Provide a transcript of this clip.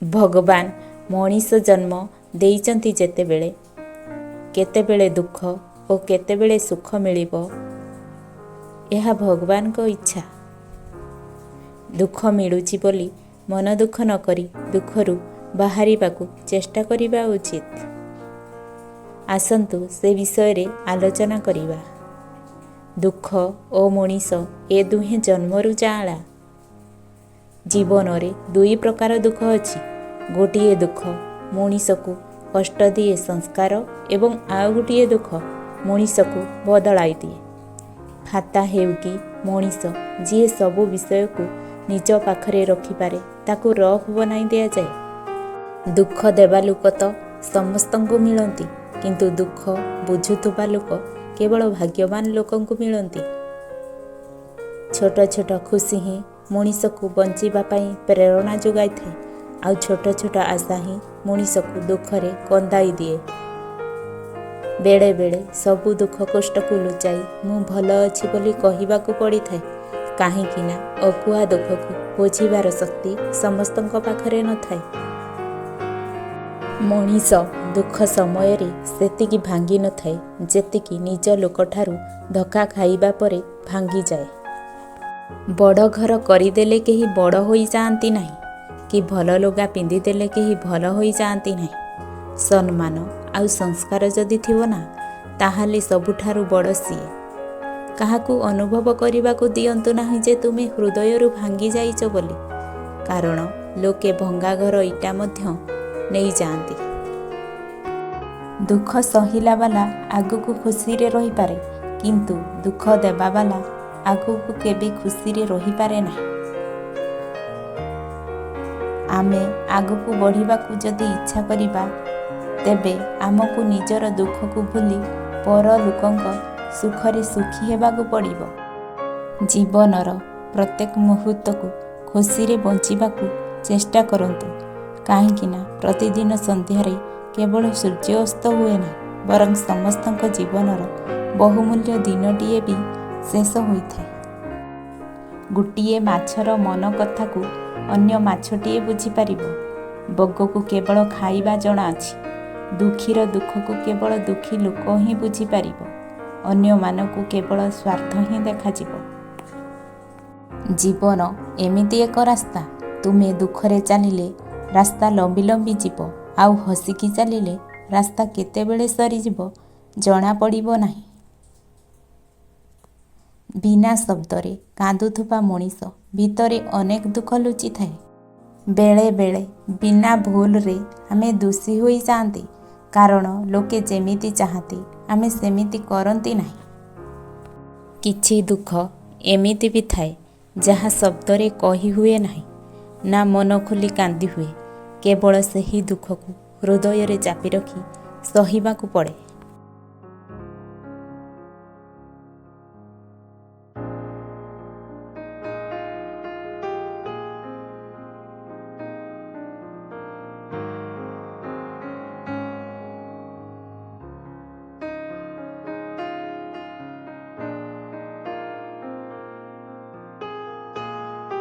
भगवान मनीष जन्म देइचंती जेतेबेले केतेबेले दुख और केतेबेले सुख मिलिबो यह भगवान को इच्छा। दुख मिलुची बोली मन दुख न करी दुखरू बाहरिबाकू चेष्टा करिबा उचित। आसंतु से विषय रे आलोचना करिबा। दुख और मनीष ए दुहे जन्मरू जाँला। जीवन रे दुई प्रकार दुख अछि। गोटिए दुख मनीष को कष्ट दिए संस्कार एवं आउ गोटिए दुख मनीष को बदलाई दिए। फाता हेउकी मनीष जी सबु विषय को निज पाखरे रखिपारे ताकू रफ बनाई दिया जाए। दुख देवा लोक तो समस्तंकु मिलती किंतु दुख बुझुथुबा लोक केवल भाग्यवान लोकंकु मिलती। छोट छोट खुशी ही मनीष को बंचिबा पई प्रेरणा जोगाई थे। आउ छोट छोट आशा ही मनीष को दुखरे कंदाई दिए। बेले बेले सबु दुख कष्ट को लुचाई मु भल अछि बोली कहिबाकू पड़ी थाए। काहेकि ना अकुआ दुख को बुझिबार शक्ति समस्तंक पाखरे न थाए। मनीष दुख समय रे सेतिकी भांगी न थाए जेतिकी निज लोकठारू धक्का खाइबा परे भांगी जाए। बड़ घर करिदेले केही बड़ होई जाआंती नाही कि भल लुगा पिंधिदेले केही भल होई जाआंती नाही। सम्मान आउ संस्कार जदि थिबो ना ताहाले सबुठारू बड़ सिए। काहाकू अनुभव करने दियंतु नाही जे तुमे हृदयरू भांगी जाइछ बोली, कारण लोके भंगा घर इटा मध्य नहीं जाती। दुख सहिला वाला आगुकू खुशी रे रही पारे किंतु दुख देवा वाला आगुकू केबे खुशी रे रही पारे ना। आमे आगुकू बढ़िबाकू जदि इच्छा करिबा तेबे आमको निजर दुख को भूली पर लोकंक सुखरे सुखी हेबाकू पड़िबो। जीवनर प्रत्येक मुहूर्त को खुशी रे बंचिबाकू चेष्टा करंतु। काहेकि ना प्रतिदिन संध्यारे केवल सूर्य अस्त हुए ना बरं समस्तंक जीवनर बहुमूल्य दिनटीए भी शेष होइଥାଏ। गोटिए माछर मन कथा को अन्य माछटीए बुझिपारिबो। बग को केवल खाइबा जଣା अछि। दुखीर दुख को केवल दुखी लोक ही बुझिपारिबो। अन्य मानकू केवल स्वार्थ ही देखाजिबो। जीवन एमिति एक रास्ता। तुमे दुखरे चलिले रास्ता लंबी लंबी जीव आउ हसिकी चलिले रास्ता केतेबेले सरीजिबो जଣା पड़िबो नाही। बिना शब्दरे कांदुथुबा मनीष भितरे अनेक दुख लुचि थाए। बेले बेले बिना भूल रे आमे दोषी होई जाती कारण लोके जेमिति चाहती आमे सेमिति करंती नाही। किछि दुख एमिति भी थाए जहाँ शब्दरे कही हुए नाही ना मन खोली कांदी हुए। केवल सही दुख को हृदय रे चापी रखी सहिबाकू पड़े।